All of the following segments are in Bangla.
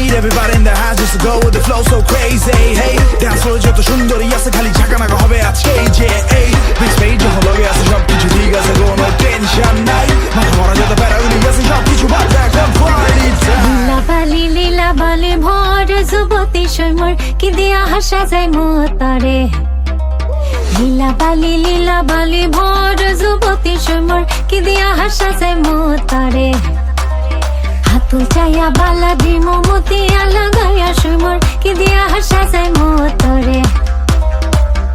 need everybody in the house just to go with the flow so crazy. Hey, dance floor যত সুন্দরী আছে খালি ঝাঁকানাকা হবে আজকে যে এই big stage যখন লগে আছে সবকিছু ঠিক আছে কোনো টেনশন নাই মাথা ভরা যত প্যারাগুলি আছে সবকিছু বাদ এখন party time. লীলা বালি ভর যুবতী সৈমর কি দিয়া হাসা যায় মতরে লীলা বালি ভর যুবতী সৈমর কি দিয়া হাসা যায় মতরে হাতুল চাইয়া বালা দিমো মতিয়া লাগাইয়া সৈমর কি দিয়া হাসা যায় মতরে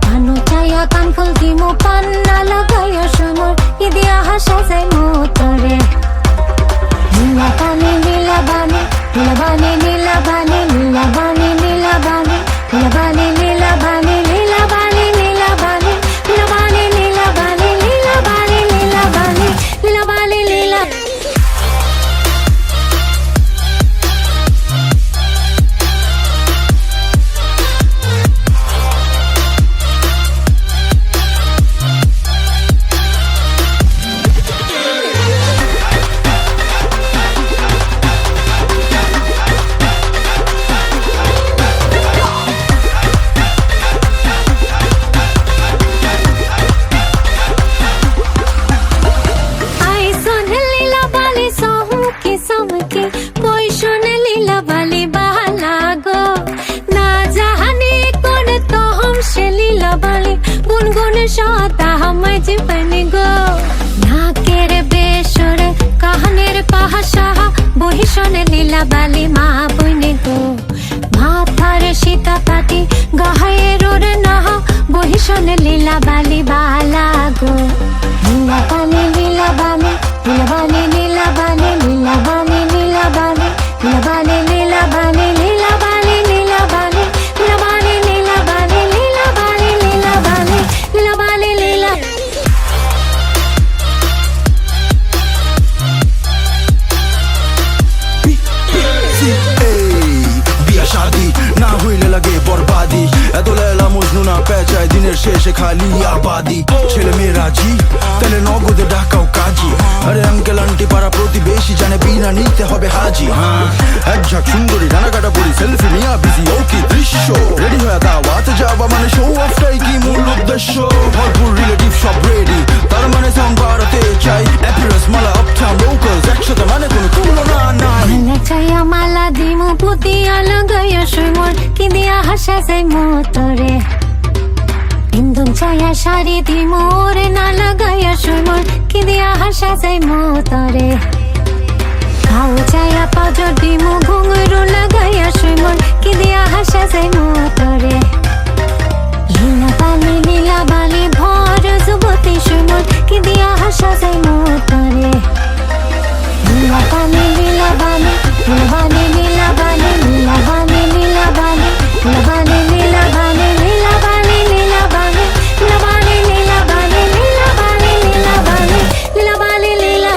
পানো চাইয়া কানফুল দিমো পান্না লাগাইয়া সৈমর কি দিয়া হাসা যায় মতরে নীলা বানি নীলা বানি নীলা বানি নীলা বানি নীলা বানি নীলা বানি নীলা বানি নীলা বানি নীলা বানি নীলা বানি নীলা বানি নীলা বানি নীলা বানি নীলা বানি নীলা বানি নীলা সতা আমার জীবনে গো নাকের বেসরে কাহানের পাহাসাহা বহিষণে লীলা বালি মা বইনে গো মাথার সীতা পাটি গাহায়ের ওরে নাহা বহিষণে লীলা বালি বালা গো লীলা বানি লীলা বানি লীলা বানি লীলা বানি লীলা বানি লীলা বানি লীলা বানি লীলা বানি লীলা বানি লীলা বানি লীলা বানি লীলা বানি লীলা বানি লীলা বানি লীলা বানি লীলা বিয়া শাদি না হইলে লাগে বরবাদি এত লেলা মজনু না পেঁচায় দিনের শেষে খালি আবাদি ছেলে মেয়ে রাজি তাহলে নগদে ডাকাও কাজী আরে আঙ্কেল আন্টি পাড়া প্রতিবেশী জানে বিনা নিতে হবে হাজি হ্যাঁ এক ঝাঁক সুন্দরী রানাকাটা পরি সেলফি নিয়া বিজি ও কি দৃশ্য রেডি হয়ে দাওয়াতে যাওয়া মানে শো অফটাই কি মূল উদ্দেশ্য ভরপুর রিলেটিভ সব রেডি তার মানে সাউন্ড বাড়াতে চাই অ্যাপিয়ারেন্স মালা আপটাউন লোকালস একসাথে মানে কোনো তুলনা নাই মালা চাইয়া মালা দিমু পুতিয়া লাগাইয়া সৈমর কি দিয়া হাসা যায় মতরে ইন্দুন চাইয়া শাড়ি দিমু ওরে না লাগাইয়া সৈমর কি দিয়া হাসা যায় মতরে খাও চাইয়া পাজর দিমু ঘুঙরু লাগাইয়া সৈমর কি দিয়া হাসা যায় মতরে লীলা বালি ভর যুবতী সৈমর কি দিয়া হাসা যায় মতরে লীলা বানি লীলা বানি লীলা বানি লীলা বানি লীলা বানি লীলা বানি লীলা বানি লীলা বানি লীলা বানি লীলা বানি লীলা বানি লীলা বানি লীলা বানি লীলা বানি লীলা বানি লীলা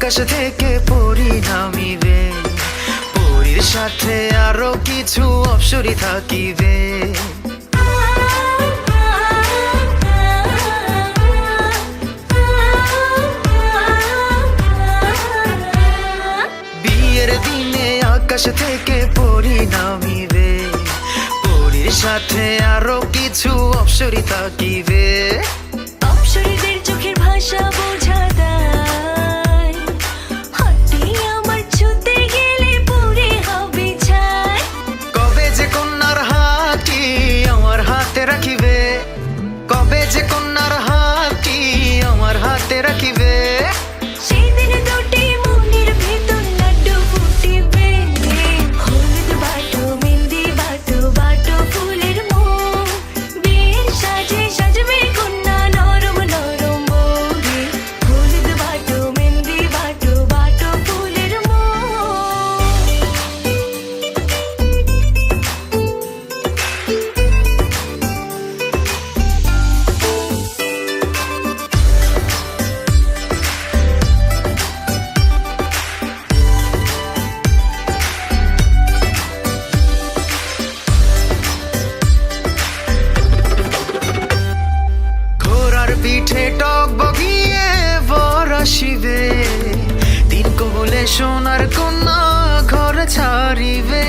আকাশ থেকে পরি নামিবে পরির সাথে আরো কিছু অপসরি থাকিবে বিয়ের দিনে আকাশ থেকে পরি নামিবে সাথে আরো কিছু অপসরি থাকিবে। অপসরীদের চোখের ভাষা বোঝা দায়, হাতে আমার ছুতে গেলে পুরে হবে ছাই। কবে যে কন্যার হাতটি আমার হাতে রাখিবে, কবে যে কন্যার হাতটি আমার হাতে রাখিবে। সেদিন দুটি মনের ভেতর লাড্ডু ফুটিবে, হলুদ বাটো মেহেন্দি বাটো বাটো ফুলের মোহ। বিয়ের সাজে সাজবে কন্যা নরম নরম বৌরে, হলুদ বাটো মেহেন্দি বাটো বাটো ফুলের মোহ। ঘোড়ার পিঠে টক বগিয়ে বর আসিবে, তিন কবলে সোনার কন্যা ঘর ছাড়িবে।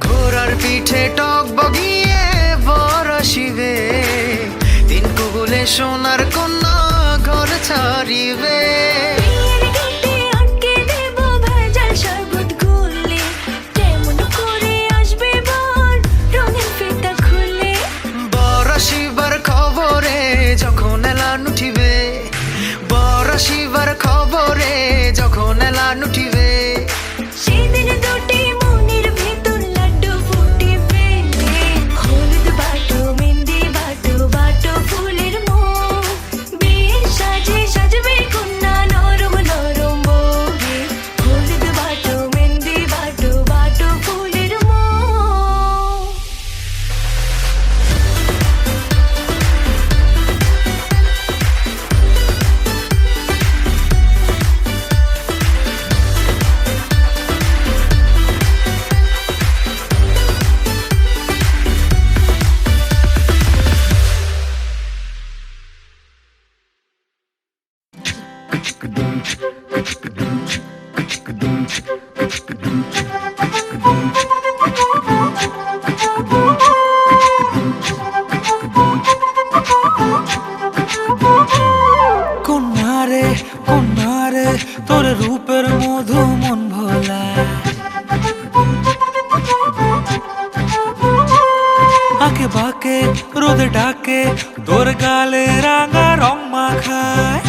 ঘোড়ার পিঠে টক বগিয়ে বর আসিবে, তিন কবলে সোনার কন্যা ঘর ছাড়িবে। বিয়ের গেটে আটকে দেব ভেজাল শরবত গুলে, কেমন করে আসবে বর রঙিন ফিতা খুলে। বর আসিবার খবরে যখন এলান উঠিবে, বর আসিবার খবরে যখন এলান উঠিবে। সেদিন দুটি মনের ভেতর লাড্ডু ফুটিবে, হলুদ বাটো মেহেন্দি বাটো বাটো ফুলের মোহ। বিয়ের সাজে সাজবে কন্যা নরম নরম বৌরে, হলুদ বাটো মেহেন্দি বাটো বাটো ফুলের মোহ। কন্যারে কন্যারে তোর রূপের মধু মন ভোলা, আঁকে বাঁকে রোদে ডাকে তোর গালে রাঙা রং মাখায়।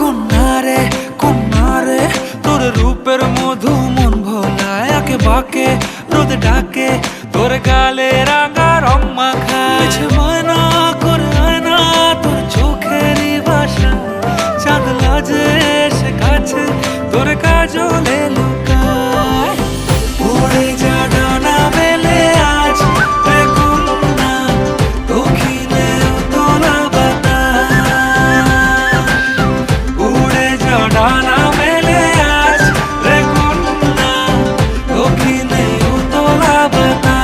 কন্যারে কন্যারে তোর রূপের মধু মন ভোলায়, আঁকে বাঁকে রোদে ডাকে তোর গালে রাঙা রং মাখায়। ময়না করে আয়না তোর চোখেরই ভাষা, চাঁদ লাজে এসে কাছে তোর কাজলে লুকায়। উড়ে যা ডানা মেলে আজ রে কন্যা, দক্ষিণে তোলা বাতাস। উড়ে যা ডানা মেলে আজ রে কন্যা, দক্ষিণে তোলা বাতাস।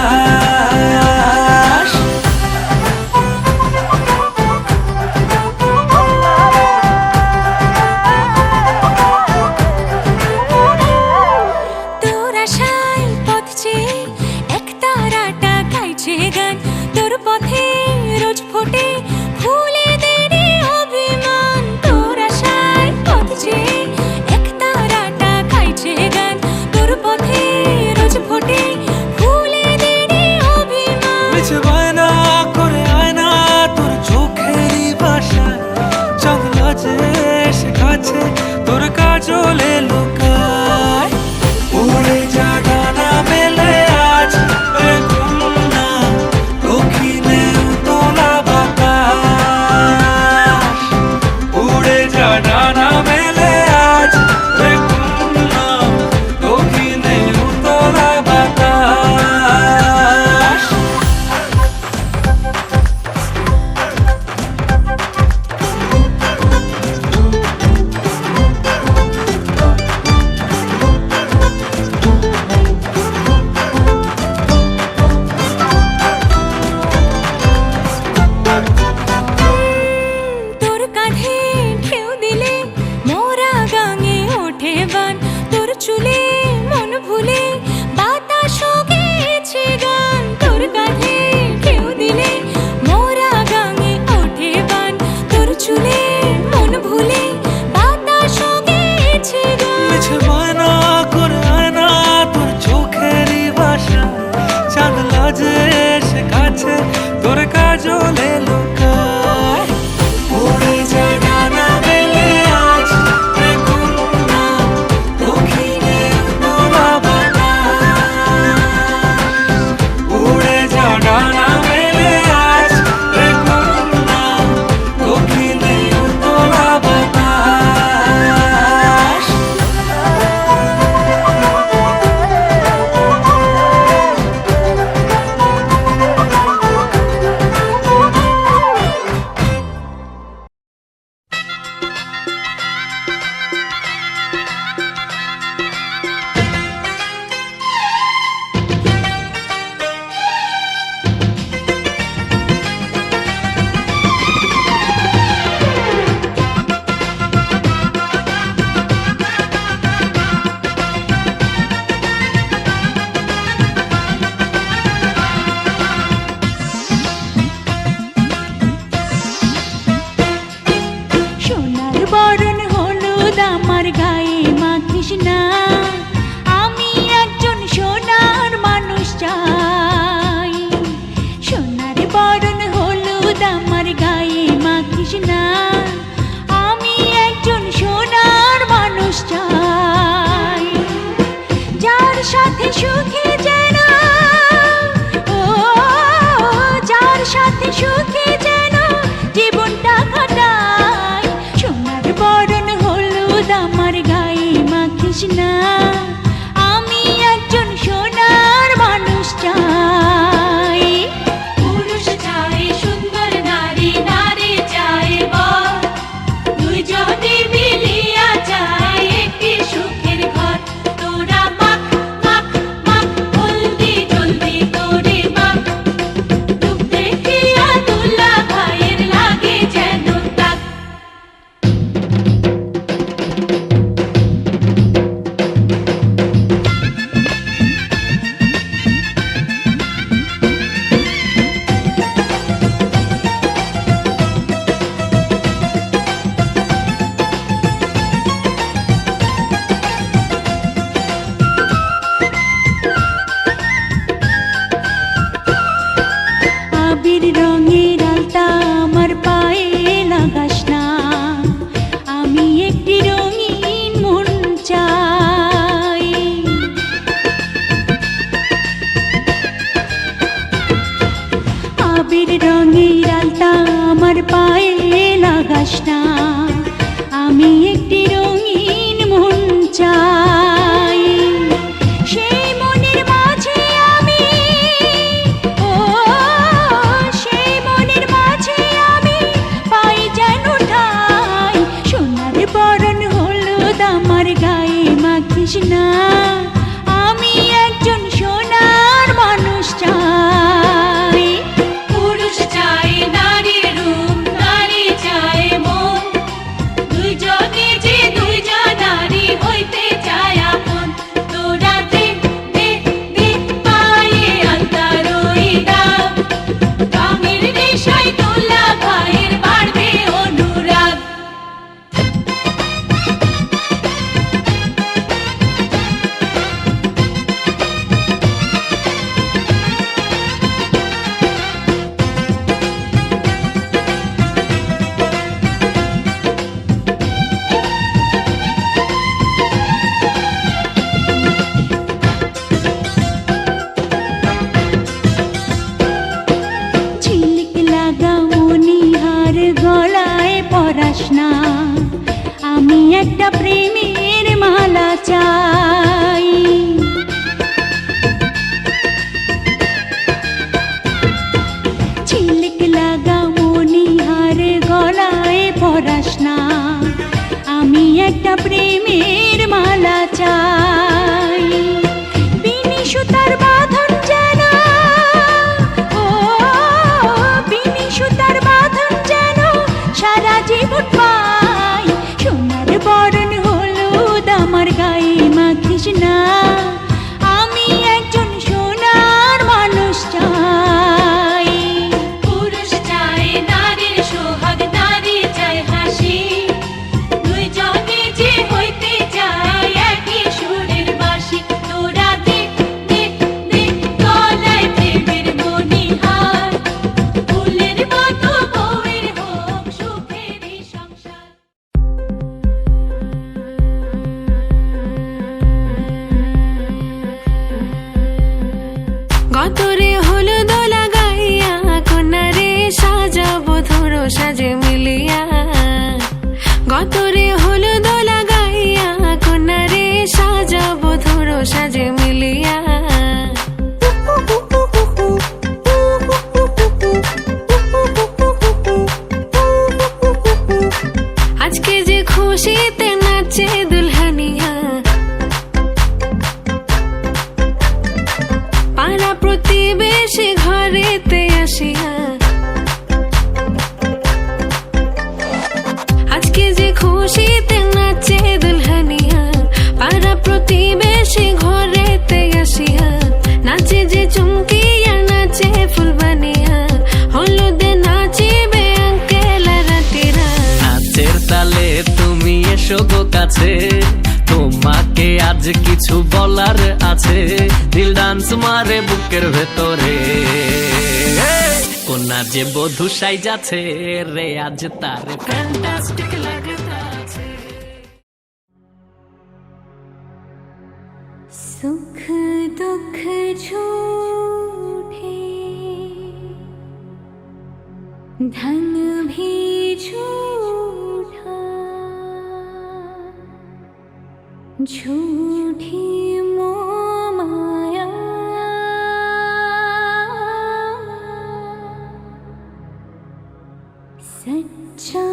সাথে সুখে যেন জীবনটা কাটাই। সোনার বরণ হলুদ আমার গায়ে মাখিস না, আমি একজন সোনার মানুষ চাই। পুরুষ চাই সুন্দর নারী, নারী চাই বর, দুইজনে মিলিয়া চাই একটি সুখের ঘর। তোরা মাখ মাখ মাখ জলদি জলদি করে মাখ, রূপ দেখিয়া দুলা ভাইয়ের লাগে যেন তাক। আবির রঙের আলতা আমার পায়ে লাগাস না, আমি একটি রঙিন মন চাই। আবির রঙের আলতা আমার পায়ে লাগাস না, আমি একটি রঙিন মন চাই। সেই মনের মাঝে আমি, ও সেই মনের মাঝে আমি পাই যেন ঠাই। সোনার বরণ হলুদ আমার গায়ে মাখিস না, আমি একজন সোনার মানুষ চাই। পুরুষ চাই নারীর রূপ, নারী চাই মন, দুইজনে যে দুইজন নারী হইতে চায় আপন। তোরা দে দে দে পায়ে আলতার ওই দাগ, রঙের নেশায় দোলা ভাইয়ের বাড়বে অনুরাগ। ঝিলিক লাগা মনিহার গলায় পরাস না, আমি একটা প্রেমের মালা চাই। ঝিলিক লাগা মনিহার গলায় পরাস না, আমি একটা প্রেমের মালা চাই। বিনি সুতার বাঁধন যেন, ও বিনি সুতার বাঁধন যেন সারা জীবন পাই। সোনার বরণ হলুদ আমার গায়ে মাখিস না, আমি একজন সোনার মানুষ চাই। পুরুষ চাই নারীর সোহাগ, নারী চাই হাসি, দুইজনে যে হইতে চায় একই সুরের বাঁশি। তোরা দে দে দে গলায় প্রেমের মণিহার, ফুলের মতো বউয়ের হোক সুখেরই সংসার। গতরে হলুদ লাগাইয়া কন্যারে সাজাবো ধরো সাজে মিলিয়া। গতরে হলুদ লাগাইয়া কন্যারে সাজাবো ধরো সাজে মিলিয়া। আজকে যে খুশিতে নাচে দুলহানিয়া, পাড়া প্রতিবেশী ঘরেতে আসিয়া। আজকে যে খুশিতে নাচে দুলহানিয়া, পাড়া প্রতিবেশী ঘরেতে আসিয়া। নাচে যে চুমকিয়া নাচে ফুলবানিয়া, হলুদে নাচিবে আঙ্কেল রাতিরা। নাচের তালে তুমি এসো গো কাছে, তোমাকে আজ কিছু বলার আছে। দিল ডান্স মারে বুকের ভেতরে, কোনা যে বধূ সাই যাচ্ছে রে আজ তার ফ্যান্টাস্টিক লাগতাছে। सुख दुख झूठे धन भी झूठा झूठी मोह माया सच्चा